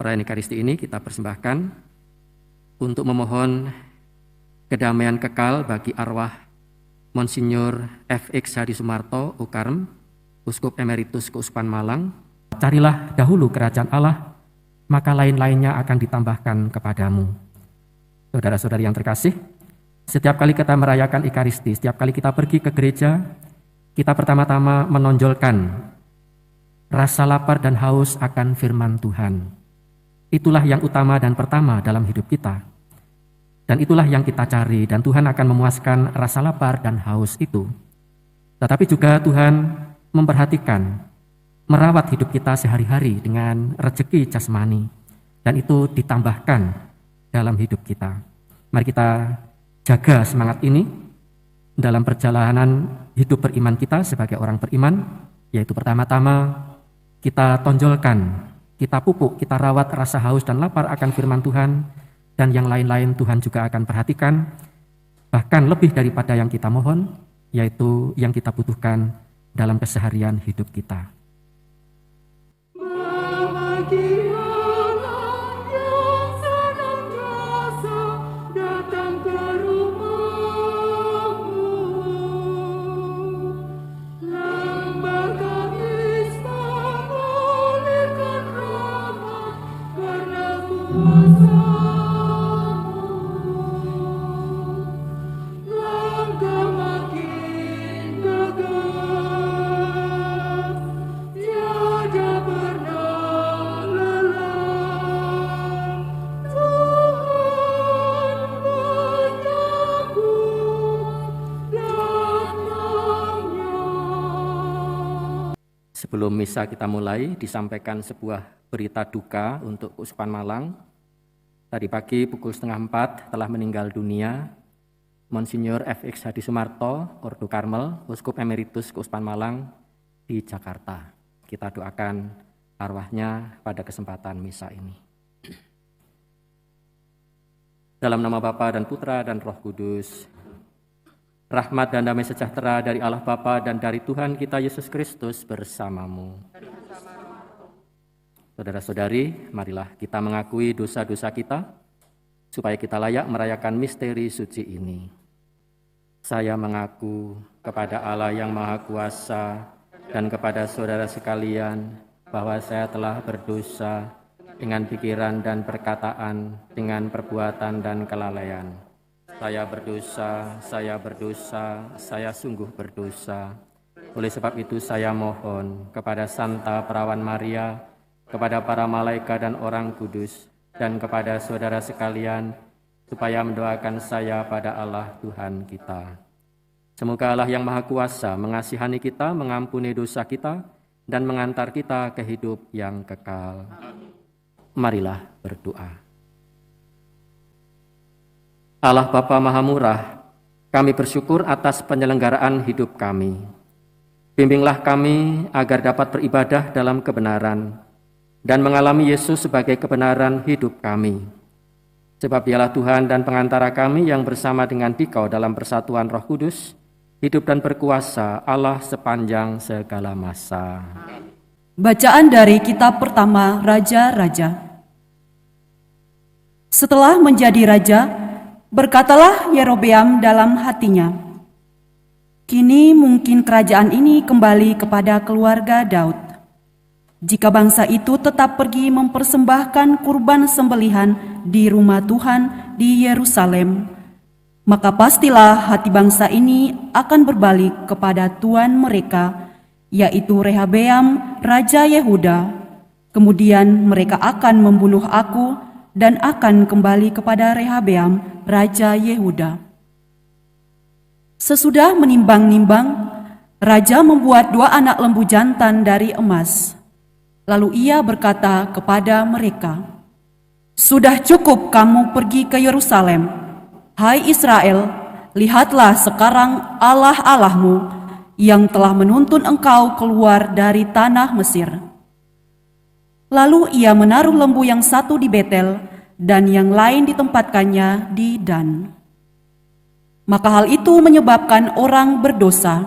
Perayaan Ekaristi ini kita persembahkan untuk memohon kedamaian kekal bagi arwah Monsinyur F.X. Hadi Sumarto, UKARM, Uskup Emeritus Keuskupan Malang. Carilah dahulu kerajaan Allah, maka lain-lainnya akan ditambahkan kepadamu. Saudara-saudari yang terkasih, setiap kali kita merayakan Ekaristi, setiap kali kita pergi ke gereja, kita pertama-tama menonjolkan rasa lapar dan haus akan firman Tuhan. Itulah yang utama dan pertama dalam hidup kita. Dan itulah yang kita cari, dan Tuhan akan memuaskan rasa lapar dan haus itu. Tetapi juga Tuhan memperhatikan, merawat hidup kita sehari-hari dengan rezeki jasmani, dan itu ditambahkan dalam hidup kita. Mari kita jaga semangat ini dalam perjalanan hidup beriman kita sebagai orang beriman, yaitu pertama-tama kita tonjolkan, kita pupuk, kita rawat rasa haus dan lapar akan firman Tuhan, dan yang lain-lain Tuhan juga akan perhatikan, bahkan lebih daripada yang kita mohon, yaitu yang kita butuhkan dalam keseharian hidup kita. Sebelum misa kita mulai, disampaikan sebuah berita duka untuk Keuskupan Malang. Tadi pagi pukul 3:30 telah meninggal dunia Monsinyur F.X. Hadi Sumarto, Ordo Karmel, Uskup Emeritus Keuskupan Malang di Jakarta. Kita doakan arwahnya pada kesempatan misa ini. Dalam nama Bapa dan Putra dan Roh Kudus. Rahmat dan damai sejahtera dari Allah Bapa dan dari Tuhan kita Yesus Kristus bersamamu. Saudara-saudari, marilah kita mengakui dosa-dosa kita, supaya kita layak merayakan misteri suci ini. Saya mengaku kepada Allah yang Maha Kuasa dan kepada saudara sekalian, bahwa saya telah berdosa dengan pikiran dan perkataan, dengan perbuatan dan kelalaian. Saya berdosa, saya sungguh berdosa. Oleh sebab itu saya mohon kepada Santa Perawan Maria, kepada para malaikat dan orang kudus, dan kepada saudara sekalian, supaya mendoakan saya pada Allah Tuhan kita. Semoga Allah yang Maha Kuasa mengasihani kita, mengampuni dosa kita, dan mengantar kita ke hidup yang kekal. Marilah berdoa. Allah Bapa Maha Murah, kami bersyukur atas penyelenggaraan hidup kami. Bimbinglah kami agar dapat beribadah dalam kebenaran dan mengalami Yesus sebagai kebenaran hidup kami. Sebab Dialah Tuhan dan pengantara kami yang bersama dengan Dikau dalam persatuan Roh Kudus, hidup dan berkuasa Allah sepanjang segala masa. Bacaan dari kitab pertama Raja-Raja. Setelah menjadi raja, berkatalah Yerobeam dalam hatinya, "Kini mungkin kerajaan ini kembali kepada keluarga Daud. Jika bangsa itu tetap pergi mempersembahkan kurban sembelihan di rumah Tuhan di Yerusalem, maka pastilah hati bangsa ini akan berbalik kepada tuan mereka, yaitu Rehabeam, Raja Yehuda. Kemudian mereka akan membunuh aku dan akan kembali kepada Rehabeam, Raja Yehuda." Sesudah menimbang-nimbang, raja membuat 2 anak lembu jantan dari emas. Lalu ia berkata kepada mereka, "Sudah cukup kamu pergi ke Yerusalem. Hai Israel, lihatlah sekarang Allah-Allahmu yang telah menuntun engkau keluar dari tanah Mesir." Lalu ia menaruh lembu yang satu di Betel dan yang lain ditempatkannya di Dan. Maka hal itu menyebabkan orang berdosa,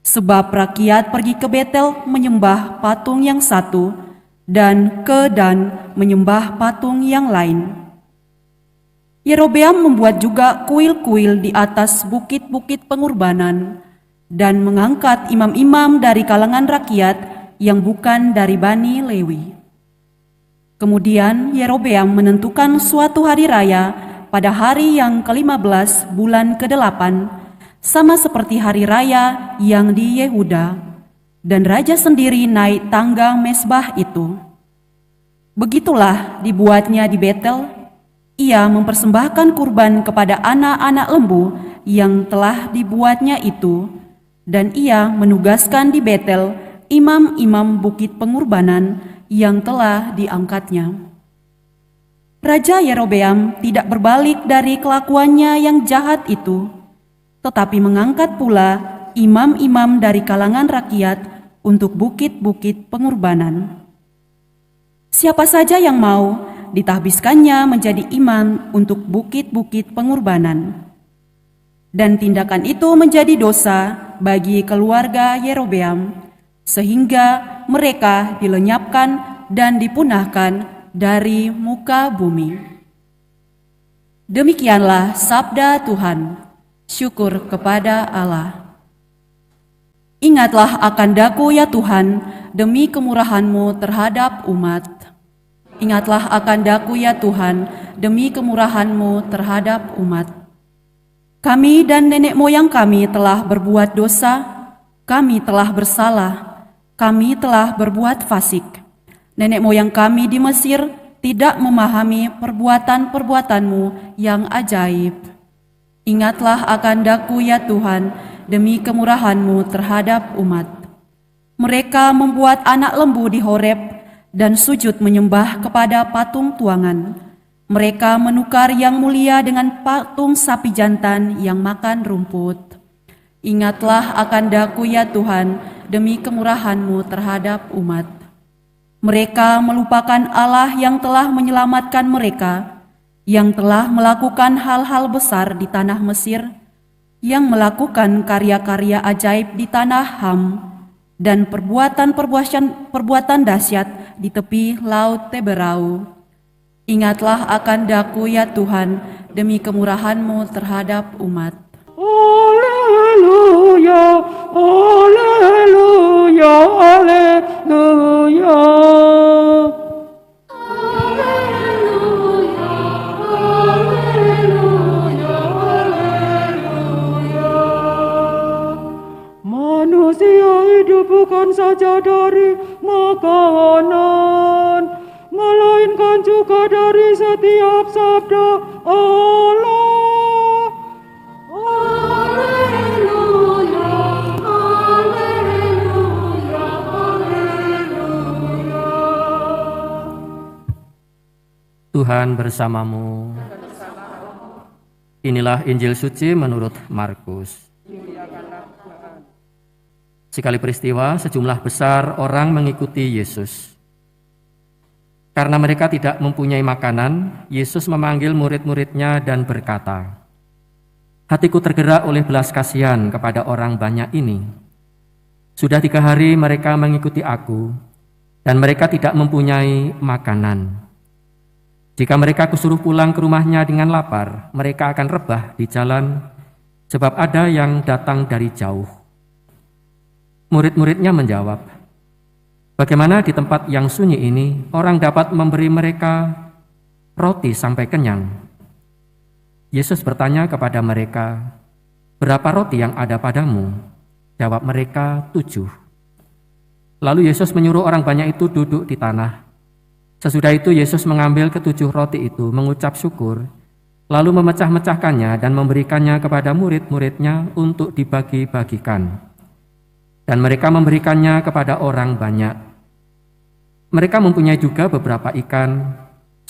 sebab rakyat pergi ke Betel menyembah patung yang satu dan ke Dan menyembah patung yang lain. Yerobeam membuat juga kuil-kuil di atas bukit-bukit pengorbanan dan mengangkat imam-imam dari kalangan rakyat yang bukan dari Bani Lewi. Kemudian Yerobeam menentukan suatu hari raya pada hari yang ke-15 bulan ke-8, sama seperti hari raya yang di Yehuda, dan raja sendiri naik tangga mesbah itu. Begitulah dibuatnya di Betel. Ia mempersembahkan kurban kepada anak-anak lembu yang telah dibuatnya itu, dan ia menugaskan di Betel imam-imam bukit pengorbanan yang telah diangkatnya. Raja Yerobeam tidak berbalik dari kelakuannya yang jahat itu, tetapi mengangkat pula imam-imam dari kalangan rakyat untuk bukit-bukit pengorbanan. Siapa saja yang mau, ditahbiskannya menjadi imam untuk bukit-bukit pengorbanan. Dan tindakan itu menjadi dosa bagi keluarga Yerobeam, sehingga mereka dilenyapkan dan dipunahkan dari muka bumi. Demikianlah sabda Tuhan. Syukur kepada Allah. Ingatlah akan daku ya Tuhan, demi kemurahan-Mu terhadap umat. Ingatlah akan daku ya Tuhan, demi kemurahan-Mu terhadap umat. Kami dan nenek moyang kami telah berbuat dosa, kami telah bersalah, kami telah berbuat fasik. Nenek moyang kami di Mesir tidak memahami perbuatan-perbuatan-Mu yang ajaib. Ingatlah akan daku ya Tuhan, demi kemurahan-Mu terhadap umat. Mereka membuat anak lembu di Horeb dan sujud menyembah kepada patung tuangan. Mereka menukar yang mulia dengan patung sapi jantan yang makan rumput. Ingatlah akan daku ya Tuhan, demi kemurahan-Mu terhadap umat. Mereka melupakan Allah yang telah menyelamatkan mereka, yang telah melakukan hal-hal besar di tanah Mesir, yang melakukan karya-karya ajaib di tanah Ham, dan perbuatan dahsyat di tepi laut Teberau. Ingatlah akan daku ya Tuhan, demi kemurahan-Mu terhadap umat. Haleluya, haleluya, haleluya. Manusia hidup bukan saja dari makanan, melainkan juga dari setiap sabda Allah. Haleluya, haleluya, haleluya. Tuhan bersamamu. Inilah Injil suci menurut Markus. Sekali peristiwa, sejumlah besar orang mengikuti Yesus. Karena mereka tidak mempunyai makanan, Yesus memanggil murid-muridnya dan berkata, "Hatiku tergerak oleh belas kasihan kepada orang banyak ini. Sudah 3 hari mereka mengikuti aku, dan mereka tidak mempunyai makanan. Jika mereka kusuruh pulang ke rumahnya dengan lapar, mereka akan rebah di jalan, sebab ada yang datang dari jauh." Murid-muridnya menjawab, "Bagaimana di tempat yang sunyi ini orang dapat memberi mereka roti sampai kenyang?" Yesus bertanya kepada mereka, "Berapa roti yang ada padamu?" Jawab mereka, 7. Lalu Yesus menyuruh orang banyak itu duduk di tanah. Sesudah itu Yesus mengambil ke-7 roti itu, mengucap syukur, lalu memecah-mecahkannya dan memberikannya kepada murid-muridnya untuk dibagi-bagikan. Dan mereka memberikannya kepada orang banyak. Mereka mempunyai juga beberapa ikan.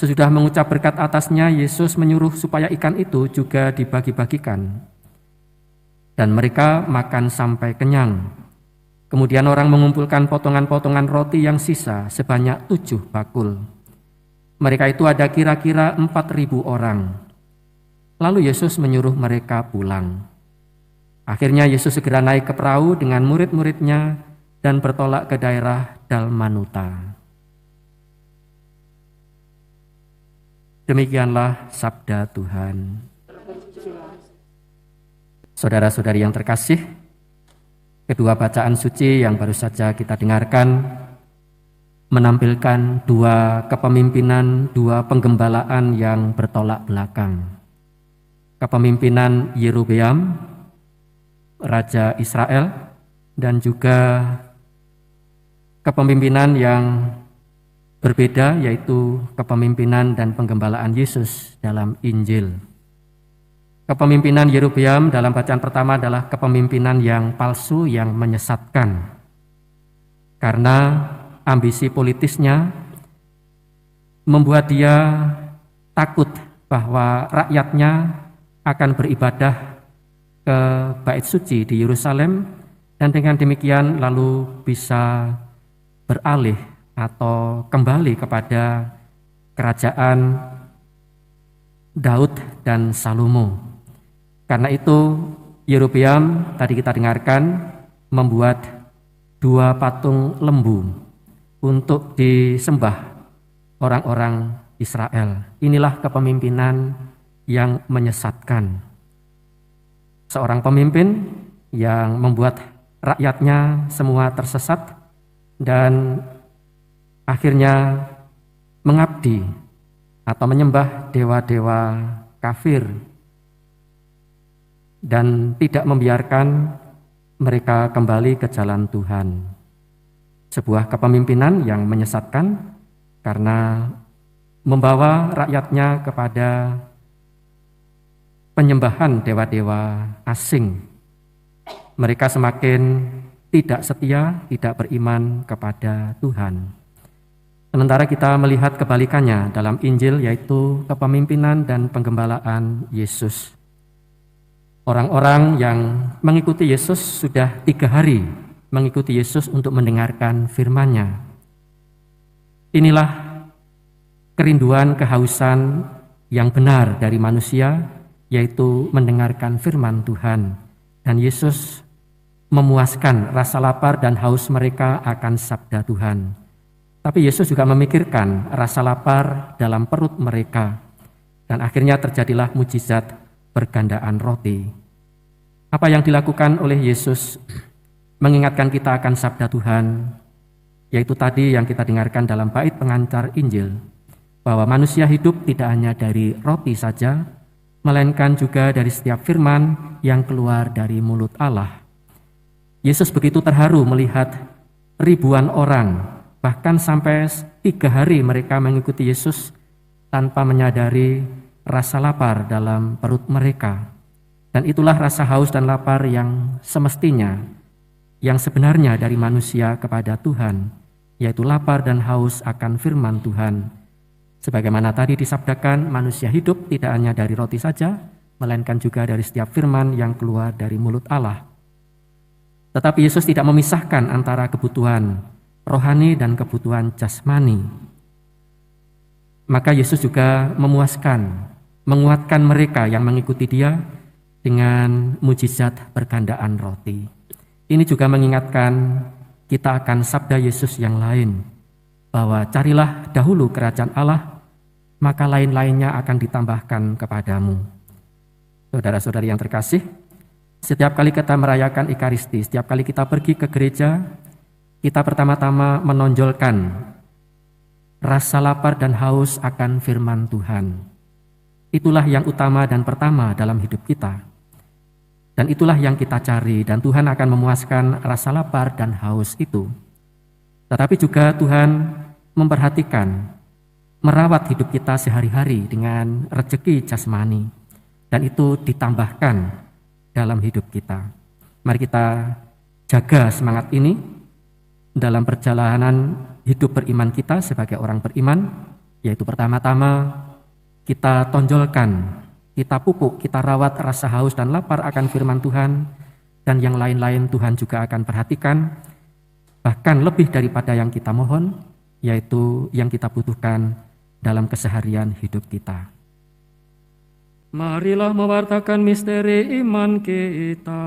Sesudah mengucap berkat atasnya, Yesus menyuruh supaya ikan itu juga dibagi-bagikan. Dan mereka makan sampai kenyang. Kemudian orang mengumpulkan potongan-potongan roti yang sisa sebanyak 7 bakul. Mereka itu ada kira-kira 4.000 orang. Lalu Yesus menyuruh mereka pulang. Akhirnya Yesus segera naik ke perahu dengan murid-muridnya dan bertolak ke daerah Dalmanuta. Demikianlah sabda Tuhan. Saudara-saudari yang terkasih, kedua bacaan suci yang baru saja kita dengarkan menampilkan dua kepemimpinan, dua penggembalaan yang bertolak belakang. Kepemimpinan Yerobeam, Raja Israel, dan juga kepemimpinan yang berbeda, yaitu kepemimpinan dan penggembalaan Yesus dalam Injil. Kepemimpinan Yerobeam dalam bacaan pertama adalah kepemimpinan yang palsu, yang menyesatkan. Karena ambisi politisnya membuat dia takut bahwa rakyatnya akan beribadah ke Bait Suci di Yerusalem, dan dengan demikian lalu bisa beralih atau kembali kepada kerajaan Daud dan Salomo. Karena itu Yerobeam tadi kita dengarkan membuat dua patung lembu untuk disembah orang-orang Israel. Inilah kepemimpinan yang menyesatkan. Seorang pemimpin yang membuat rakyatnya semua tersesat dan akhirnya mengabdi atau menyembah dewa-dewa kafir dan tidak membiarkan mereka kembali ke jalan Tuhan. Sebuah kepemimpinan yang menyesatkan karena membawa rakyatnya kepada penyembahan dewa-dewa asing. Mereka semakin tidak setia, tidak beriman kepada Tuhan. Sementara kita melihat kebalikannya dalam Injil, yaitu kepemimpinan dan penggembalaan Yesus. Orang-orang yang mengikuti Yesus sudah 3 hari mengikuti Yesus untuk mendengarkan firman-Nya. Inilah kerinduan, kehausan yang benar dari manusia, yaitu mendengarkan firman Tuhan. Dan Yesus memuaskan rasa lapar dan haus mereka akan sabda Tuhan. Tapi Yesus juga memikirkan rasa lapar dalam perut mereka. Dan akhirnya terjadilah mujizat pergandaan roti. Apa yang dilakukan oleh Yesus mengingatkan kita akan sabda Tuhan, yaitu tadi yang kita dengarkan dalam bait pengantar Injil, bahwa manusia hidup tidak hanya dari roti saja, melainkan juga dari setiap firman yang keluar dari mulut Allah. Yesus begitu terharu melihat ribuan orang, bahkan sampai 3 hari mereka mengikuti Yesus tanpa menyadari rasa lapar dalam perut mereka. Dan itulah rasa haus dan lapar yang semestinya, yang sebenarnya dari manusia kepada Tuhan, yaitu lapar dan haus akan firman Tuhan. Sebagaimana tadi disabdakan, manusia hidup tidak hanya dari roti saja, melainkan juga dari setiap firman yang keluar dari mulut Allah. Tetapi Yesus tidak memisahkan antara kebutuhan rohani dan kebutuhan jasmani. Maka Yesus juga memuaskan, menguatkan mereka yang mengikuti Dia dengan mujizat pergandaan roti. Ini juga mengingatkan kita akan sabda Yesus yang lain, bahwa carilah dahulu kerajaan Allah, maka lain-lainnya akan ditambahkan kepadamu. Saudara-saudari yang terkasih, setiap kali kita merayakan Ekaristi, setiap kali kita pergi ke gereja, kita pertama-tama menonjolkan rasa lapar dan haus akan firman Tuhan. Itulah yang utama dan pertama dalam hidup kita. Dan itulah yang kita cari, dan Tuhan akan memuaskan rasa lapar dan haus itu. Tetapi juga Tuhan memperhatikan, merawat hidup kita sehari-hari dengan rezeki jasmani. Dan itu ditambahkan dalam hidup kita. Mari kita jaga semangat ini dalam perjalanan hidup beriman kita sebagai orang beriman, yaitu pertama-tama kita tonjolkan, kita pupuk, kita rawat rasa haus dan lapar akan firman Tuhan, dan yang lain-lain Tuhan juga akan perhatikan, bahkan lebih daripada yang kita mohon, yaitu yang kita butuhkan dalam keseharian hidup kita. Marilah mewartakan misteri iman kita.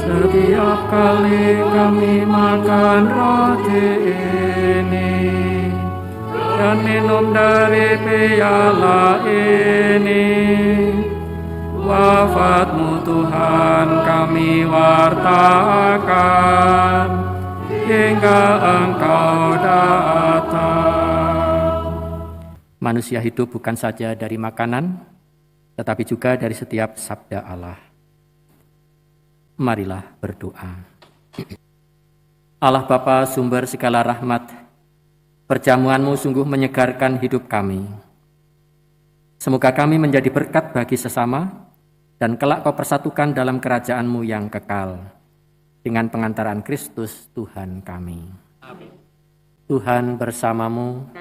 Setiap kali kami makan roti ini dan minum dari piala ini. Wafat-Mu Tuhan kami wartakan hingga Engkau datang. Manusia hidup bukan saja dari makanan, tetapi juga dari setiap sabda Allah. Marilah berdoa. Allah Bapa, sumber segala rahmat, perjamuan-Mu sungguh menyegarkan hidup kami. Semoga kami menjadi berkat bagi sesama, dan kelak Kau persatukan dalam kerajaan-Mu yang kekal, dengan pengantaran Kristus Tuhan kami. Amin. Tuhan bersamamu,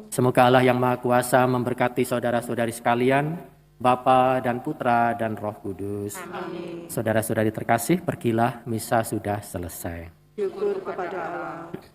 semoga Allah yang Maha Kuasa memberkati saudara-saudari sekalian, Bapa dan Putra dan Roh Kudus. Amin. Saudara-saudari terkasih, pergilah, misa sudah selesai. Syukur kepada Allah.